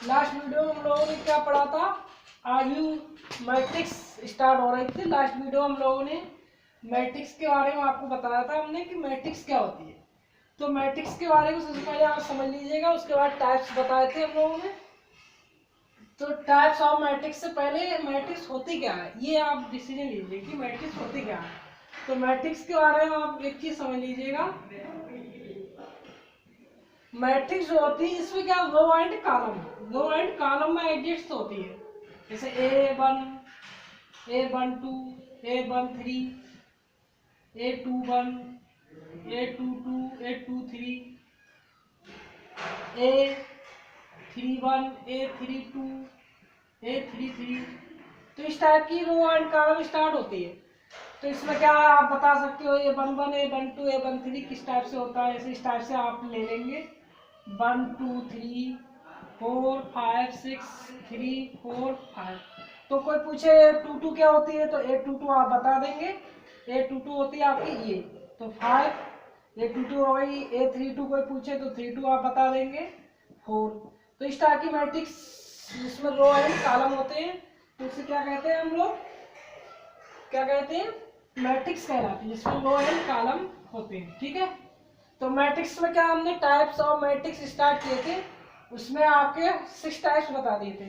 Last video में हम लोगों ने क्या पढ़ा था? आयु मैट्रिक्स स्टार्ट हो रही थी। लास्ट वीडियो हम लोगों ने मैट्रिक्स के बारे में आपको बताया था हमने कि मैट्रिक्स क्या होती है। तो मैट्रिक्स के बारे में सबसे पहले आप समझ लीजिएगा, उसके बाद टाइप्स बताए थे हम लोगों ने। तो टाइप्स ऑफ मैट्रिक्स से पहले मैट्रिक्स होती क्या है ये आप डिसीजन लीजिए कि मैट्रिक्स होती क्या है। तो मैट्रिक्स के बारे में आप एक चीज समझ लीजिएगा, मैट्रिक्स जो होती है इसमें क्या रो एंड कॉलम में एडजस्ट होती है। जैसे A1 A12 A13 A21 A22 A23 A31 A32 A33। तो इस टाइप की रो एंड कॉलम स्टार्ट होती है। तो इसमें क्या आप बता सकते हो A11 A12 A13 किस टाइप से होता है। इस टाइप से आप ले लेंगे 1 2 3 4 5 6 3 4 5। तो कोई पूछे A22 क्या होती है तो A22 आप बता देंगे। A22 होती है आपकी ये, तो 5 A22 हो गई। A32 कोई पूछे तो 32 आप बता देंगे 4। तो इस टाइप की मैट्रिक्स जिसमें रो एंड कॉलम होते हैं तो उसे क्या कहते हैं हम लोग, क्या कहते हैं, मैट्रिक्स कहलाती है, जिसमें रो एंड कॉलम होते हैं। ठीक है। तो मैट्रिक्स में क्या हमने टाइप्स ऑफ मैट्रिक्स स्टार्ट किए थे, उसमें आपके 6 टाइप्स बता दिए थे।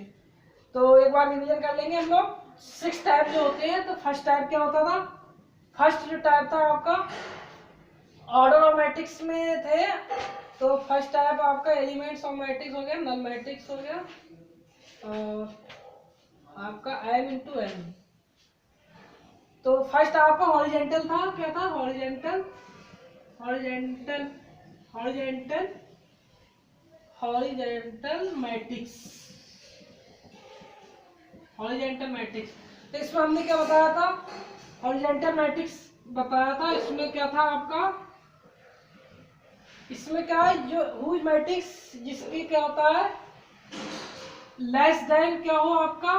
तो एक बार रिवीजन कर लेंगे हम लोग। 6 टाइप जो होते हैं, तो फर्स्ट टाइप क्या होता था? फर्स्ट जो टाइप था आपका ऑर्डर ऑफ मैट्रिक्स में थे। तो फर्स्ट टाइप आपका एलिमेंट्स ऑफ मैट्रिक्स हो गया, नल मैट्रिक्स हो गया, और आपका m इंटू n। तो फर्स्ट आपका हॉरिजेंटल था, क्या था? Horizontal horizontal horizontal horizontal matrix, horizontal matrix. तो इसमें हमने क्या बताया था? हॉरिजेंटल मैट्रिक्स बताया था। इसमें क्या था आपका, इसमें क्या है जो हुज मैट्रिक्स जिसकी क्या होता है लेस देन क्या हो आपका,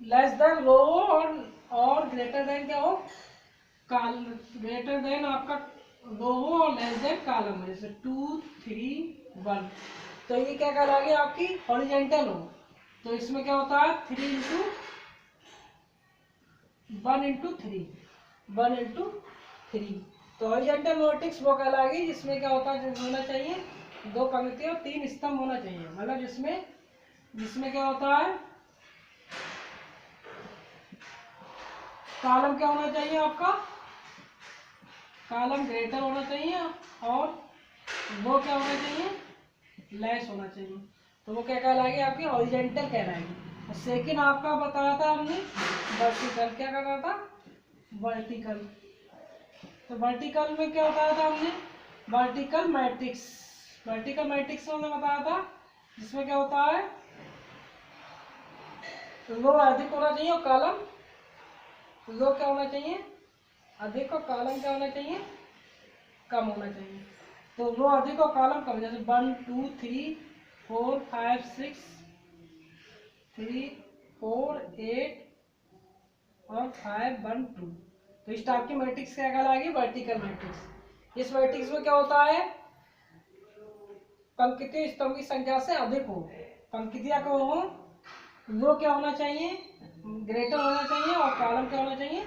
लेस देन रो और ग्रेटर देन क्या हो, ग्रेटर देन आपका रो हो और लेस देन कॉलम, जैसे 2 3 1। तो ये क्या कहलाएगी आपकी हॉरिजेंटल हो। तो इसमें क्या होता है 3 इंटू 1 इंटू 3 1 इंटू 3। तो हॉरिजेंटल मैट्रिक्स वो कहलाएगी जिसमें क्या होता है, होना चाहिए 2 पंक्तियां और 3 स्तंभ होना चाहिए। मतलब जिसमें जिसमें क्या होता है कॉलम क्या होना चाहिए आपका, कॉलम ग्रेटर होना चाहिए और वो क्या होना चाहिए, लेस होना चाहिए। तो वो क्या कहलाएगी आपकी हॉरिजेंटल कहलाएगी। और सेकंड आपका बताया था हमने वर्टिकल, क्या करना था वर्टिकल। तो वर्टिकल में क्या बताया था हमने, वर्टिकल मैट्रिक्स, वर्टिकल मैट्रिक्स में हमने बताया था जिसमें क्या होता है रो अधिक होना चाहिए और कॉलम, रो क्या होना चाहिए अधिक और कॉलम क्या होना चाहिए कम होना चाहिए। तो रो अधिक और कॉलम कम, जैसे 1 2 3 4 5 6 3 4 8 और 5 1 2। तो इस टाइप की मैट्रिक्स क्या कहलाएगी वर्टिकल मैट्रिक्स। इस मैट्रिक्स में क्या होता है पंक्ति स्तंभ की संख्या से अधिक हो, पंक्तियां को हो, रो क्या होना चाहिए ग्रेटर होना चाहिए और कॉलम क्या होना चाहिए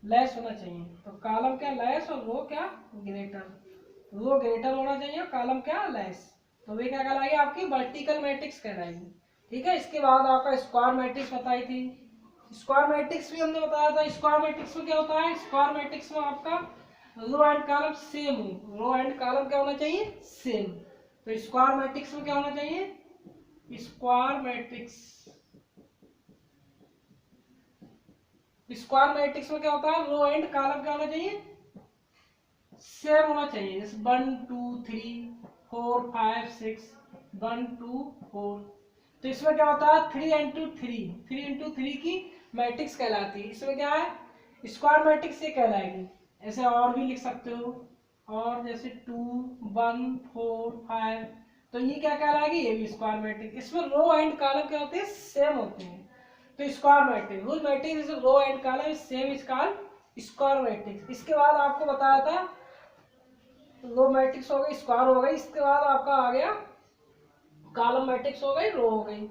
लेस होना चाहिए। तो कॉलम क्या लेस और रो क्या ग्रेटर, रो ग्रेटर होना चाहिए और कॉलम क्या लेस। तो वे क्या कहलाएगी आपकी वर्टिकल मैट्रिक्स कहलाएगी। ठीक है। इसके बाद आपका स्क्वायर मैट्रिक्स बताई थी। स्क्वायर मैट्रिक्स भी हमने बताया था। स्क्वायर मैट्रिक्स में क्या होता है, स्क्वायर मैट्रिक्स में आपका रो एंड कॉलम सेम हो, रो एंड कॉलम क्या होना चाहिए सेम। तो स्क्वायर मैट्रिक्स में क्या होना चाहिए, स्क्वायर मैट्रिक्स, स्क्वायर मैट्रिक्स में क्या होता है रो एंड कॉलम क्या होना चाहिए सेम होना चाहिए। जैसे 1 2 3 4 5 6 1 2 4। तो इसमें क्या होता है 3 इंटू 3 की मैट्रिक्स कहलाती है। इसमें क्या है स्क्वायर मैट्रिक्स ये कहलाएगी। ऐसे और भी लिख सकते हो, और जैसे 2 1 4 5। तो ये क्या कहलाएगी, ये भी स्क्वायर मैट्रिक्स। इसमें रो एंड कॉलम क्या होते हैं सेम होते हैं। तो square matrix rule matrix row and column same is called square matrix. इसके बाद आपको बताया था रो मैट्रिक्स हो गई, स्क्वायर हो गई। इसके बाद आपका आ गया कॉलम मैट्रिक्स हो गई, रो हो गई।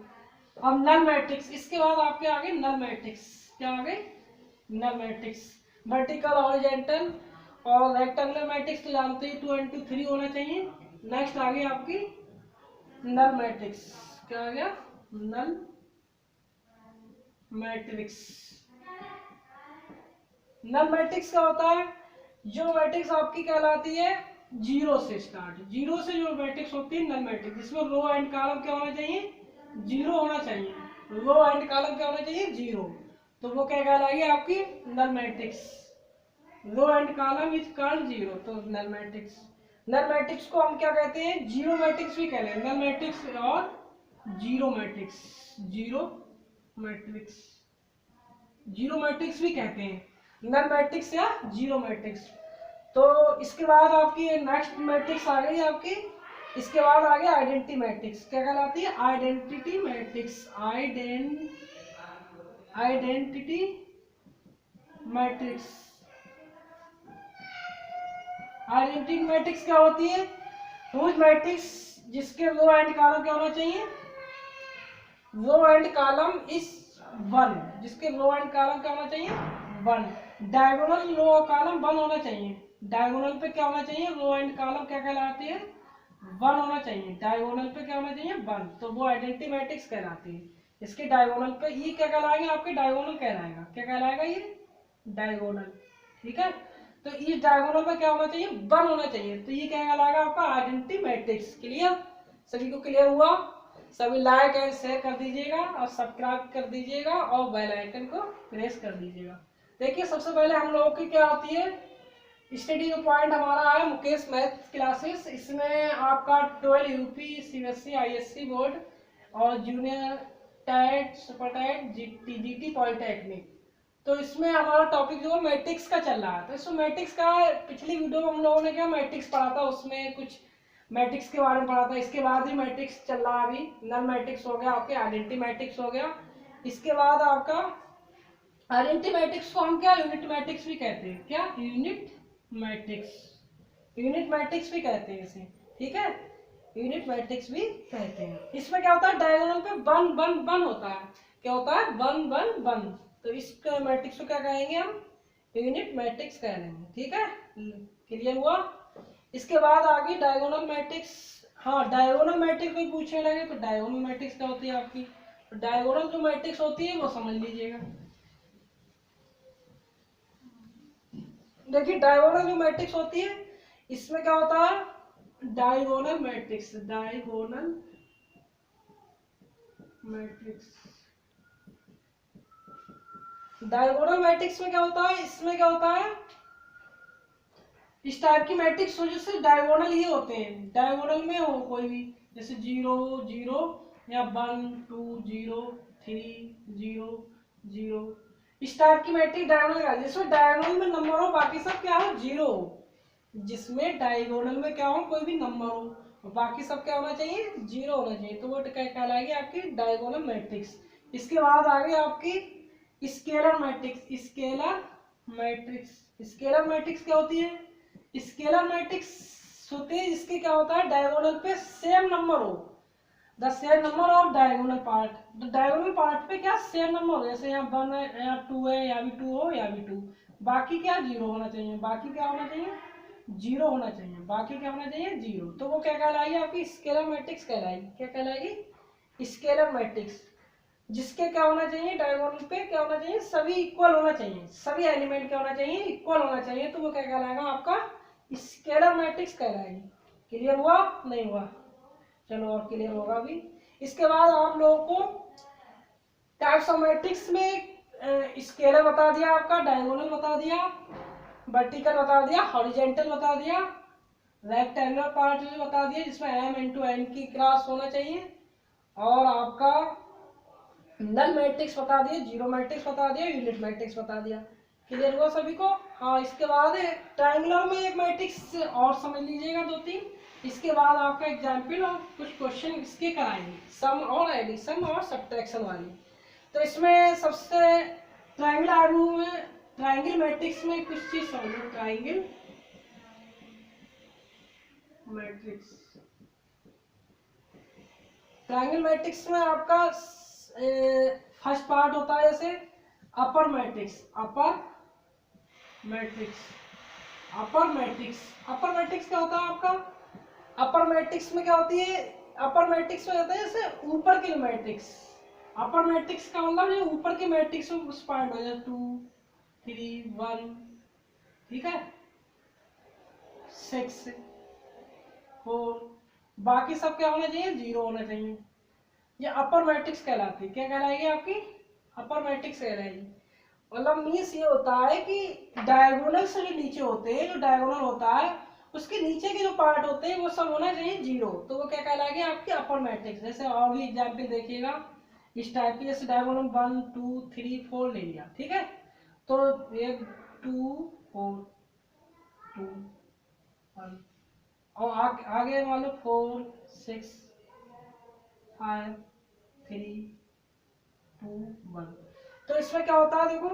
अब नल मैट्रिक्स, इसके बाद आपके आगे नल मैट्रिक्स, क्या आ गई, नल मैट्रिक्स, वर्टिकल हॉरिजॉन्टल और रेक्टेंगुलर मैट्रिक्स तो जानते ही 2 इंटू 3 होना चाहिए। नेक्स्ट आ गई आपकी नल मैट्रिक्स, क्या आ गया, नल मैट्रिक्स। नल मैट्रिक्स क्या होता है, जो मैट्रिक्स आपकी कहलाती है जीरो से स्टार्ट, जीरो से जो मैट्रिक्स होती है नल मैट्रिक्स, जिसमें रो एंड कॉलम क्या होना चाहिए, जीरो होना चाहिए, रो एंड कॉलम क्या होना चाहिए, जीरो, तो वो क्या कहलाएगी आपकी null matrix. Row and column is called zero, तो नल मैट्रिक्स। नल मैट्रिक्स को हम क्या कहते हैं, जीरो मैट्रिक्स भी कहते हैं, नल मैट्रिक्स और zero matrix, zero matrix, zero matrix भी कहते हैं, नल मैट्रिक्स या जीरो मैट्रिक्स। तो इसके बाद आपकी नेक्स्ट मैट्रिक्स आ गई आपकी, इसके बाद आ गया आइडेंटिटी मैट्रिक्स, क्या कहलाती है, identity matrix, identity matrix. Identity matrix क्या होती है, हुज मैट्रिक्स जिसके रो एंड कॉलम क्या होना चाहिए, row and column is one, जिसके रो एंड कॉलम क्या होना चाहिए, वन, डायगोनल रो और कॉलम वन होना चाहिए, डायगोनल पे क्या होना चाहिए, रो एंड कॉलम क्या कहलाती है, वन होना चाहिए, डायगोनल पे क्या होना चाहिए, वन, तो वो आइडेंटिटी मैट्रिक्स कहलाती है। इसके डायगोनल पे ये क्या कहलाएंगे, आपके डायगोनल कहलाएगा, क्या कहलाएगा ये, डायगोनल, ठीक है। तो इस डायगोनल पे क्या होना चाहिए, वन होना चाहिए, तो ये क्या कहलाएगा आपका आइडेंटिटी मैट्रिक्स। क्लियर, सभी को क्लियर हुआ, सभी लाइक एंड शेयर कर दीजिएगा और सब्सक्राइब कर दीजिएगा और बेल आइकन को प्रेस कर दीजिएगा। देखिए सबसे पहले हम लोगों की क्या होती है, स्टडी पॉइंट हमारा है मुकेश मैथ क्लासेस, इसमें आपका 12 यूपी सीबीएसई आईएससी बोर्ड और junior TET super TET GT polytechnic, तो इसमें हमारा टॉपिक जो है मैट्रिक्स का चल रहा है। तो इसमें मैट्रिक्स का पिछली वीडियो में हम लोगों ने क्या मैट्रिक्स पढ़ा था, उसमें कुछ मैट्रिक्स के बारे में पढ़ा था, इसके बाद ही मैट्रिक्स चल रहा है अभी, नल मैट्रिक्स हो गया आपके, आइडेंटिटी मैट्रिक्स हो गया, इसके बाद आपका आइडेंटिटी मैट्रिक्स को हम क्या यूनिट मैट्रिक्स भी कहते हैं, क्या यूनिट मैट्रिक्स, यूनिट मैट्रिक्स भी कहते हैं इसे, ठीक है, यूनिट मैट्रिक्स भी कहते हैं। इसमें क्या होता है, डायगोनल पे वन वन वन होता है, क्या होता है, वन वन वन, तो इस मैट्रिक्स को क्या कहेंगे हम, यूनिट मैट्रिक्स कह लेंगे, ठीक है, क्लियर हुआ। इसके बाद आ गई डायगोनल मैट्रिक्स, हाँ डायगोनल मैट्रिक्स कोई पूछने लगे तो डायगोनल मैट्रिक्स क्या होती है आपकी, तो डायगोनल जो मैट्रिक्स होती है वो समझ लीजिएगा। देखिए डायगोनल जो मैट्रिक्स होती है इसमें क्या होता है, diagonal matrix, diagonal matrix, diagonal matrix में क्या होता है, इसमें क्या होता है, इस टाइप की मैट्रिक्स हो जैसे डायगोनल ही होते हैं, डायगोनल में हो कोई भी, जैसे 0 0 या 1 2 0 3 0 0, इस टाइप की मैट्रिक्स डायगोनल का, जिसमें डायगोनल में नंबर हो बाकी सब क्या हो, जीरो हो, जिसमें डायगोनल में क्या हो कोई भी नंबर हो बाकी सब क्या होना चाहिए, जीरो होना चाहिए, तो वो क्या कहलाएगी आपकी डायगोनल मैट्रिक्स। इसके बाद आ गई आपकी scalar matrix, scalar matrix, scalar matrix क्या होती है, स्केलर मैट्रिक्स होती है जिसके क्या होता है, डायगोनल पे सेम नंबर हो, the same number of diagonal part, तो डायगोनल पार्ट पे क्या सेम नंबर हो, जैसे यहाँ 1 है यहाँ 2 है, यहाँ भी 2 हो यहाँ भी 2, बाकी क्या जीरो होना चाहिए, बाकी क्या होना चाहिए, जीरो होना चाहिए, बाकी क्या होना चाहिए, जीरो, तो वो क्या कहलाएगी आपकी स्केलर मैट्रिक्स कहलाएगी, क्या कहलाएगी, स्केलर मैट्रिक्स, जिसके क्या होना चाहिए, डायगोनल पे क्या होना चाहिए, सभी इक्वल होना चाहिए, सभी एलिमेंट क्या होना चाहिए, इक्वल होना चाहिए, तो वो क्या कहलाएगा आपका स्केलर मैट्रिक्स कहलाएगी। क्लियर हुआ, नहीं हुआ, चलो और क्लियर होगा अभी। इसके बाद आप लोगों को टाइप्स ऑफ मैट्रिक्स में स्केलर बता दिया आपका, डायगोनल बता दिया, वर्टिकल बता दिया, हॉरिजॉन्टल बता दिया, रेक्टेंगुलर पार्ट भी बता दिया जिसमें m इंटू n की क्रॉस होना चाहिए, और आपका नल मैट्रिक्स बता दिया, जीरो मैट्रिक्स बता दिया, यूनिट मैट्रिक्स बता दिया। क्लियर हुआ सभी को, हाँ। इसके बाद ट्रायंगुलर में एक मैट्रिक्स और समझ लीजिएगा 2-3, इसके बाद आपका एग्जाम्पल और कुछ क्वेश्चन इसके कराएंगे, सम और एडिशन और सब्ट्रैक्शन वाली। तो इसमें सबसे ट्रायंगल आर्मू में ट्रायंगल मैट्रिक्स में कुछ चीज समझो, ट्रायंगल मैट्रिक्स, ट्रायंगल मैट्रिक्स में आपका फर्स्ट पार्ट होता है जैसे अपर मैट्रिक्स, अपर मैट्रिक्स क्या होता है आपका? अपर मैट्रिक्स में क्या होती है? अपर मैट्रिक्स में होता है जैसे ऊपर के मैट्रिक्स। अपर मैट्रिक्स का मतलब जो ऊपर के मैट्रिक्स में उस पार्ट हो जाए 2 3 1, ठीक है, 6 4, बाकी सब क्या होना चाहिए? 0 होना चाहिए। ये अपर मैट्रिक्स कहलाती है। क्या कहलाएगी आपकी? अपर मैट्रिक्स कहलाएगी। मतलब मीन्स ये होता है कि डायगोनल से जो नीचे होते हैं, जो डायगोनल होता है उसके नीचे के जो पार्ट होते हैं वो सब होना चाहिए 0, तो वो क्या कहलाएगी? आपकी अपर मैट्रिक्स। जैसे और भी एग्जाम्पल देखिएगा इस टाइप की, जैसे डायगोनल 1 2 3 4 ले लिया, ठीक है, तो 1 2 4 2 1, और आगे मान लो 4 6 5 3 2 1। तो इसमें क्या होता है? देखो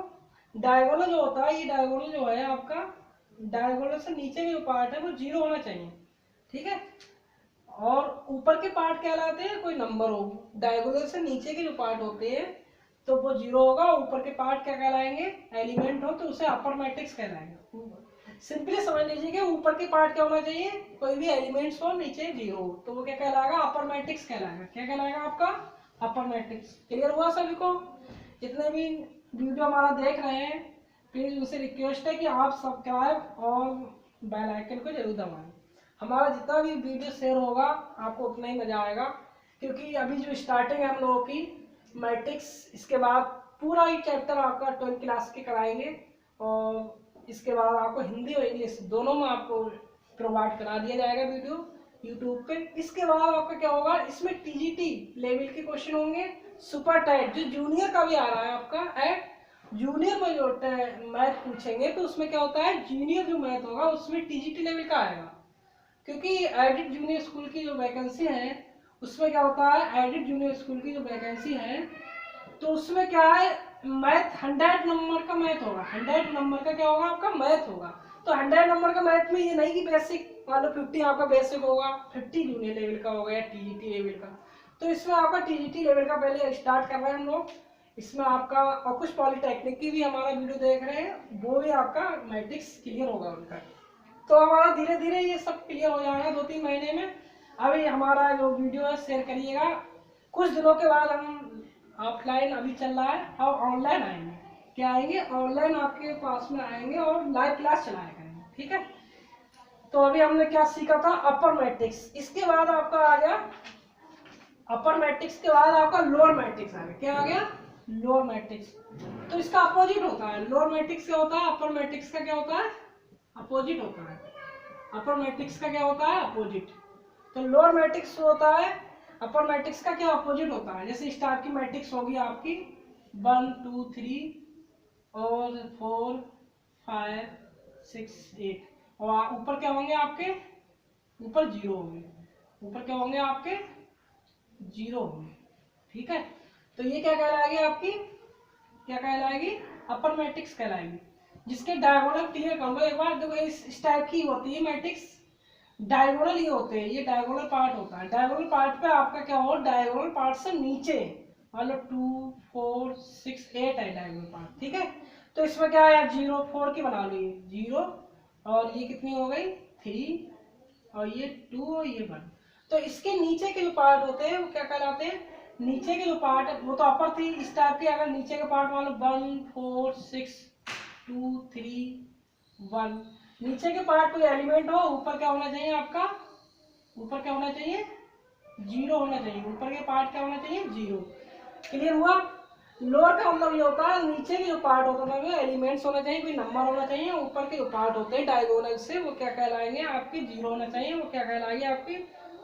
डायगोनल जो होता है, ये डायगोनल जो है आपका, डायगोनल से नीचे जो पार्ट है वो 0 होना चाहिए, ठीक है, और ऊपर के पार्ट कहलाते हैं कोई नंबर हो। डायगोनल से नीचे के जो पार्ट होते हैं तो वो 0 होगा, ऊपर के पार्ट क्या कहलाएंगे? एलिमेंट हो तो उसे अपर मैट्रिक्स कहलाएगा। सिंपली समझ लीजिए कि ऊपर के पार्ट क्या होना चाहिए? कोई भी एलिमेंट्स हो, नीचे 0 हो, तो वो क्या कहलाएगा? अपर मैट्रिक्स कहलाएगा। क्या कहलाएगा आपका? अपर मैट्रिक्स। क्लियर हुआ सभी को? जितने भी वीडियो हमारा देख रहे हैं प्लीज उनसे रिक्वेस्ट है कि आप सब्सक्राइब और बेल आइकन को जरूर दबाएं। हमारा जितना भी वीडियो शेयर होगा आपको उतना ही मजा आएगा, क्योंकि अभी जो स्टार्टिंग है हम लोगों की मैट्रिक्स, इसके बाद पूरा ही चैप्टर आपका 12 क्लास के कराएंगे, और इसके बाद आपको हिंदी और इंग्लिश दोनों में आपको प्रोवाइड करा दिया जाएगा वीडियो यूट्यूब पे। इसके बाद आपका क्या होगा? इसमें टीजीटी लेवल के क्वेश्चन होंगे, सुपर टाइट जो जूनियर का भी आ रहा है आपका एट जूनियर में जो मैथ पूछेंगे तो उसमें क्या होता है? जूनियर जो मैथ होगा उसमें टीजीटी लेवल का आएगा, क्योंकि एडिट जूनियर स्कूल की जो वैकेंसी है उसमें क्या होता है? एडिट जूनियर स्कूल की जो वैकेंसी है तो उसमें क्या है? मैथ 100 नंबर का मैथ होगा, 100 नंबर का क्या होगा? आपका मैथ होगा। तो 100 नंबर का मैथ में ये नहीं कि बेसिक मान लो 50 आपका बेसिक होगा, 50 जूनियर लेवल का होगा या टीजीटी लेवल का, तो इसमें आपका टीजीटी लेवल का पहले स्टार्ट कर रहे हैं हम लोग। इसमें आपका और कुछ पॉलिटेक्निक की भी हमारा वीडियो देख रहे हैं, वो भी आपका मैट्रिक्स क्लियर होगा उनका, तो हमारा धीरे धीरे ये सब क्लियर हो जाएगा 2-3 महीने में। अभी हमारा जो वीडियो है शेयर करिएगा। कुछ दिनों के बाद हम ऑफलाइन अभी चल रहा है और ऑनलाइन आएंगे। क्या आएंगे? ऑनलाइन आपके पास में आएंगे और लाइव क्लास चलाया करेंगे, ठीक है। तो अभी हमने क्या सीखा था? अपर मैट्रिक्स। इसके बाद आपका आ गया अपर मैट्रिक्स के बाद आपका लोअर मैट्रिक्स आ गया। क्या आ गया? Lower matrix. तो इसका अपोजिट होता है। लोअर मैट्रिक्स क्या होता है? अपर मैट्रिक्स का क्या होता है? अपोजिट होता है। अपर मैट्रिक्स का क्या होता है? अपोजिट। तो लोअर मैट्रिक्स होता है, अपर मैट्रिक्स का क्या अपोजिट होता है? जैसे स्टार की मैट्रिक्स होगी आपकी 1 2 3 और 4 5 6 8, और ऊपर क्या होंगे आपके? ऊपर 0 होंगे। ऊपर क्या होंगे आपके? 0 होंगे, ठीक है। तो ये क्या कहलाएगी आपकी? क्या कहलाएगी? अपर मैट्रिक्स कहलाएगी, जिसके डायगोनल क्लियर करूंगा एक बार। देखो इस टाइप की होती है मैट्रिक्स, डायगोनल ये होते हैं, ये डायगोनल पार्ट होता है। डायगोनल पार्ट पे आपका क्या हो? डायगोनल पार्ट से नीचे मतलब 2 4 6 8 है डायगोनल पार्ट, ठीक है। तो इसमें क्या है? 0 4 की बना लो, ये 0 और ये कितनी हो गई? 3 और ये 2 और ये 1। तो इसके नीचे के जो पार्ट होते हैं वो क्या कहलाते हैं? नीचे के जो पार्ट है वो तो अपर थी, इस टाइप के अगर नीचे के पार्ट मान लो 1 4 6 2 3 1, नीचे के पार्ट कोई एलिमेंट हो, ऊपर क्या होना चाहिए आपका? ऊपर क्या होना चाहिए? 0 होना चाहिए। ऊपर के पार्ट क्या होना चाहिए? 0। क्लियर हुआ? लोअर का मतलब ये होता है नीचे के जो पार्ट होता है वो एलिमेंट्स होना चाहिए, कोई नंबर होना चाहिए। ऊपर के जो पार्ट होते हैं डायगोनल से वो क्या कहलाएंगे? आपकी 0 होना चाहिए, वो क्या कहलाएगी? आपकी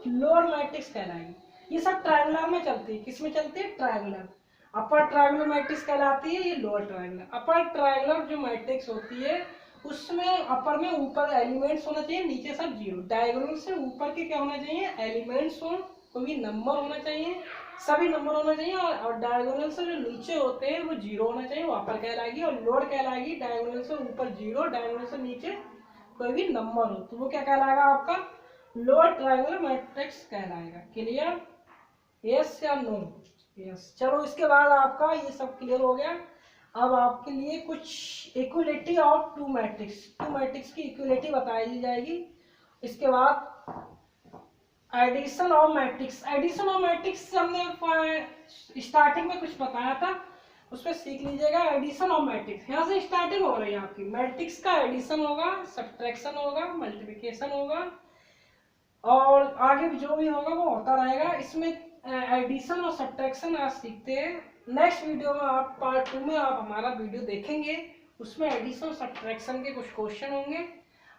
लोअर मैट्रिक्स कहलाएगी। ये सब ट्रायंगुलर में चलती है। किस में चलती है? ट्रायंगुलर। अपर ट्रायंगुलर मैट्रिक्स कहलाती है, ये लोअर ट्रायंगुलर। अपर ट्रायंगुलर जो मैट्रिक्स होती है उसमें अपर में ऊपर एलिमेंट्स होना चाहिए, नीचे सब 0। डायगोनल से ऊपर के क्या होना चाहिए? एलिमेंट्स हो, कोई नंबर होना चाहिए, सभी नंबर होना चाहिए, और डायगोनल से जो नीचे होते हैं वो 0 होना चाहिए, वो अपर कहलाएगी। और लोअर कहलाएगी डायगोनल से ऊपर 0, डायगोनल से नीचे कोई भी नंबर हो, तो वो क्या कहलाएगा? आपका लोअर ट्रायंगुलर मैट्रिक्स कहलाएगा। क्लियर? यस या नो? यस। चलो इसके बाद आपका ये सब क्लियर हो गया। अब आपके लिए कुछ इक्वलिटी ऑफ टू मैट्रिक्स की इक्वलिटी बताई दी जाएगी। इसके बाद एडिशन ऑफ मैट्रिक्स हमने स्टार्टिंग में कुछ बताया था, उसमें सीख लीजिएगा। एडिशन ऑफ मैट्रिक्स यहाँ से स्टार्टिंग हो रही है आपकी। मैट्रिक्स का एडिशन होगा, सब्ट्रैक्शन होगा, मल्टीप्लिकेशन होगा और आगे भी जो भी होगा वो होता रहेगा। इसमें एडिशन और सब्ट्रैक्शन आज सीखते हैं। नेक्स्ट वीडियो में आप पार्ट 2 में आप हमारा वीडियो देखेंगे, उसमें एडिशन और सब्ट्रैक्शन के कुछ क्वेश्चन होंगे।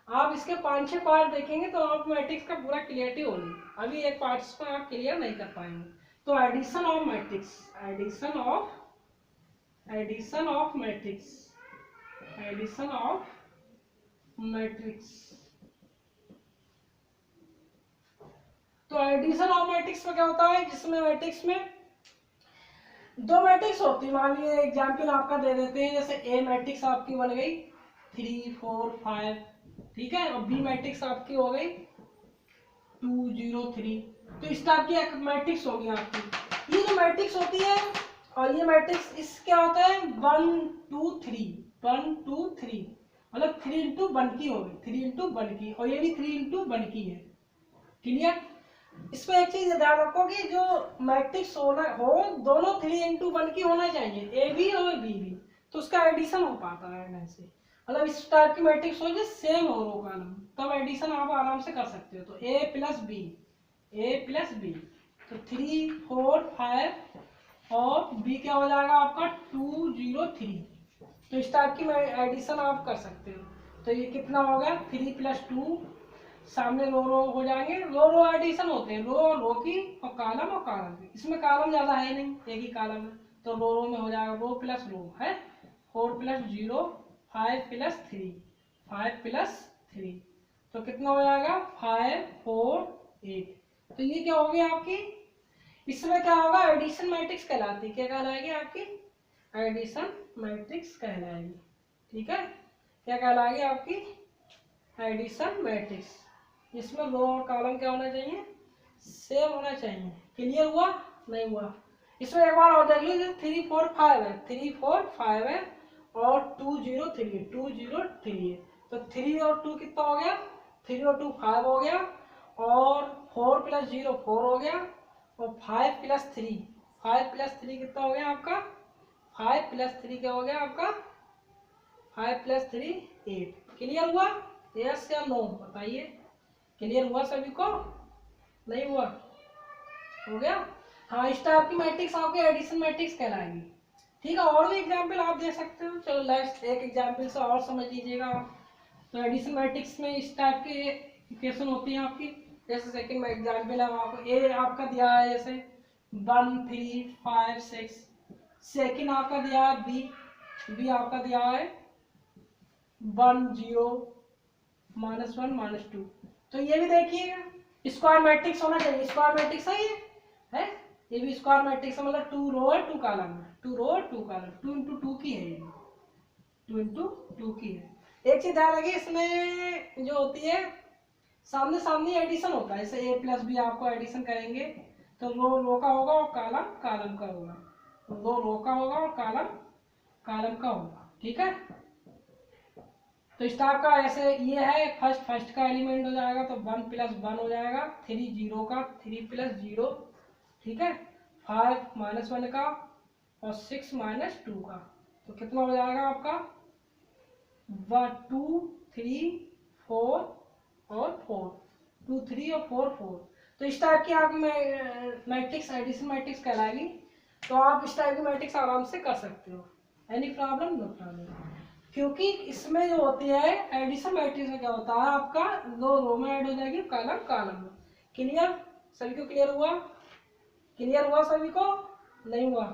आप इसके 5-6 पार्ट देखेंगे तो आप मैट्रिक्स का पूरा क्लियरिटी होगी। अभी एक पार्ट्स को आप क्लियर नहीं कर पाएंगे। तो addition of matrix, addition of matrix. तो एडिशन ऑफ मैट्रिक्स में क्या होता है, जिसमें मैट्रिक्स में दो मैट्रिक्स होती है। मान लीजिए एग्जाम्पल आपका दे देते हैं, जैसे ए मैट्रिक्स आपकी बन गई 3 4 5, ठीक है, और बी मैट्रिक्स आपकी हो गई 2 0 3। तो इस टाइप की एक मैट्रिक्स होगी आपकी। ये जो मैट्रिक्स होती है और ये मैट्रिक्स इस क्या होता है 1 2 3, 1 2 3, मतलब 3 इंटू 1 की होगी, 3 इंटू 1 की, और ये भी 3 इंटू 1 की है। क्लियर? इसमें एक चीज ध्यान रखो कि जो मैट्रिक्स हो दोनों 3 इंटू 1 की होना चाहिए, ए बी और बी बी, तो उसका एडिशन हो पाता है ऐसे। मतलब इस टाइप की मैट्रिक्स हो जो सेम हो रो कॉलम, तब एडिशन आप आराम से कर सकते हो। तो ए प्लस बी, तो 3 4 5 और बी क्या हो जाएगा आपका 2 0 3। तो इस टाइप की एडिशन आप कर सकते हो। तो ये कितना हो गया 3 + 2, सामने रो हो जाएंगे। रो एडिशन होते हैं, रो की और कॉलम की। इसमें कॉलम ज्यादा है नहीं, एक ही कॉलम है, तो रो में हो जाएगा रो प्लस रो है 4 + 0 5 + 3, 5 + 3, तो कितना हो जाएगा 5 4 8। तो ये क्या हो गया आपकी, इसमें क्या होगा एडिशन मैट्रिक्स कहलाती है। क्या कहलाएगी आपकी एडिशन मैट्रिक्स कहलाएगी। ठीक है, क्या कहलाएगी आपकी एडिशन मैट्रिक्स। इसमें रो और कॉलम क्या होना चाहिए सेम होना चाहिए। क्लियर हुआ? नहीं हुआ? इसमें एक बार और देख लीजिए 3 4 5 है, 3 4 5 है और 2 0 3 है। तो 3 और 2 कितना हो गया 3 और 2 5 हो गया, और 4 + 0 4 हो गया, और 5 + 3 कितना हो गया आपका 5 + 3 क्या हो गया आपका 5 + 3 8। क्लियर हुआ? यस या नो बताइए। क्लियर हुआ सभी को? नहीं हुआ? हो गया? हाँ, इस टाइप की मैट्रिक्स आपके एडिशन मैट्रिक्स कहलाएगी। ठीक है, और भी एग्जाम्पल आप दे सकते हो। चलो लास्ट एक एग्जाम्पल से और समझ लीजिएगा आप। तो एडिशन मैट्रिक्स में इस टाइप की इक्वेशन होती है आपकी। जैसे सेकंड एग्जाम्पल है आपको ए आपका दिया है जैसे 1 3 5 6, सेकंड आपका दिया है बी आपका दिया है 1 0 -1 -2। तो ये भी देखिएगा स्क्वायर मैट्रिक्स होना चाहिए। स्क्वायर मैट्रिक्स है ये भी स्क्वायर मैट्रिक्स है, मतलब 2 रो है 2 कॉलम है, 2 रो 2 कॉलम, 2 × 2 की है, ये 2 × 2 की है। एक चीज ध्यान रखिए, इसमें जो होती है सामने सामने एडिशन होता है। जैसे ए + बी आपको एडिशन करेंगे तो रो का होगा और कॉलम का होगा, रो का होगा और कॉलम का होगा। ठीक है, तो इस टाइप का ऐसे ये है फर्स्ट का एलिमेंट हो जाएगा तो 1 + 1 हो जाएगा, 3 0 का 3 + 0, ठीक है, 5 -1 का और 6 -2 का, तो कितना हो जाएगा आपका 2 3 4 और 4, 2 3 और 4 4। तो इस टाइप की आप मैट्रिक्स एडिशन मैट्रिक्स कहलाएगी। तो आप इस टाइप की मैट्रिक्स आराम से कर सकते हो। Any problem? No problem. क्योंकि इसमें जो होती है एडिशन मैट्रिक्स में क्या होता है आपका रो में ऐड हो जाएगी, कॉलम में। क्लियर? सभी को क्लियर हुआ? क्लियर हुआ सभी को? नहीं हुआ?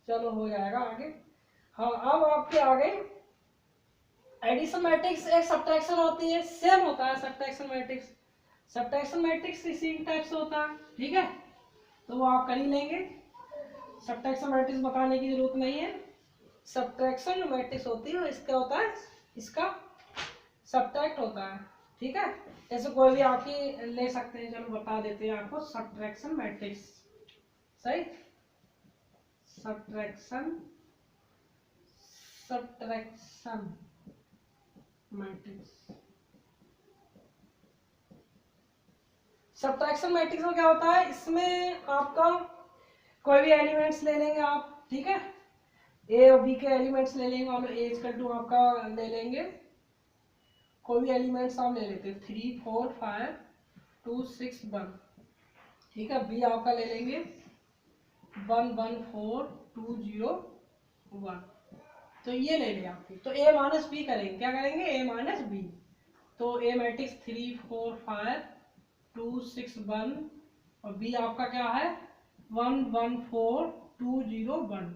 चलो हो जाएगा आगे। हाँ, अब आपके आगे एडिशन मैट्रिक्स एक सब्ट्रैक्शन होती है, सेम होता है सब्ट्रैक्शन मैट्रिक्स इसी टाइप से होता है। ठीक है, तो वो आप कर ही लेंगे, सब्ट्रैक्शन मैट्रिक्स बताने की जरूरत नहीं है। सब्ट्रैक्शन मैट्रिक्स होती है, इसका होता है इसका सब्ट्रैक्ट होता है। ठीक है, ऐसे कोई भी आपकी ले सकते हैं। चलो बता देते हैं आपको सब्ट्रैक्शन मैट्रिक्स। सही, सब्ट्रैक्शन मैट्रिक्स। सब्ट्रैक्शन मैट्रिक्स में क्या होता है, इसमें आपका कोई भी एलिमेंट्स ले लेंगे आप, ठीक है, ए और बी के एलिमेंट्स ले लेंगे, मान लो ए इक्वल टू आपका ले लेंगे, कोई भी एलिमेंट्स आप ले लेते हैं 3 4 5 2 6 1, ठीक है, बी आपका ले लेंगे 1 1 4 2 0 1, तो ये ले लिया आपकी। तो ए माइनस बी करेंगे, क्या करेंगे, ए माइनस बी, तो ए मैट्रिक्स 3 4 5 2 6 1 और बी आपका क्या है 1 1 4 2 0 1,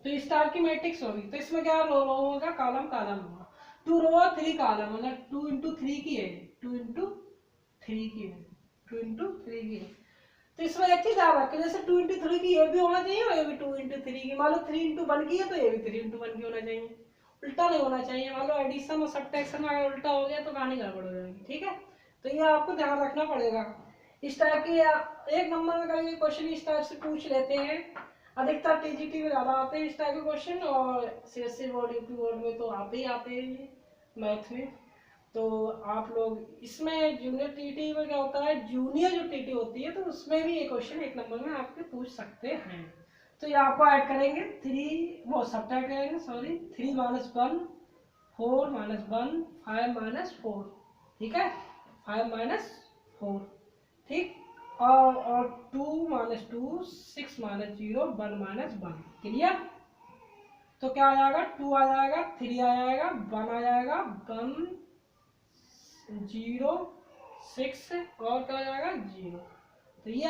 तो इस टाइप की मैट्रिक्स होगी। तो इसमें क्या रो रो होगा, कॉलम कॉलम होगा, 2 रो 3 कॉलम, मतलब 2 इंटू 3 की है, 2 इंटू 3 की है, 2 इंटू 3 की है। तो इसमें एक चीज याद रखें, जैसे 2 इंटू 3 की ये भी होना चाहिए और ये भी 2 इंटू 3 की, मान लो 3 इंटू 1 की है तो ये भी 3 इंटू 1 की होना चाहिए, उल्टा नहीं होना चाहिए। मान लो एडिशन और सब्ट्रैक्शन में अगर उल्टा हो गया तो कहानी गड़बड़ हो जाएगी, ठीक है, तो ये आपको ध्यान रखना पड़ेगा। इस टाइप के एक नंबर में कभी क्वेश्चन इस टाइप से पूछ लेते हैं, अधिकतर टीजीटी में ज्यादा आते हैं इस टाइप के क्वेश्चन, और सीएससी बोर्ड यूपी बोर्ड में तो आते ही आते हैं मैथ में। तो आप लोग इसमें जूनियर टीटी में क्या होता है, जूनियर जो टीटी होती है तो उसमें भी ये क्वेश्चन एक नंबर में आपके पूछ सकते हैं। तो ये आपको ऐड करेंगे 3 वो सब्ट्रैक्ट करेंगे, सॉरी 3 माइनस 1 4 माइनस 1 5 माइनस 4, ठीक है, 5 माइनस 4, ठीक, और 2 माइनस 2 6 माइनस 0 1 माइनस 1, क्लियर। तो क्या आ जाएगा, 2 आ जाएगा, 3 आ जाएगा, 1 आ जाएगा, 1 0 6 और क्या आ जाएगा 0, तो ये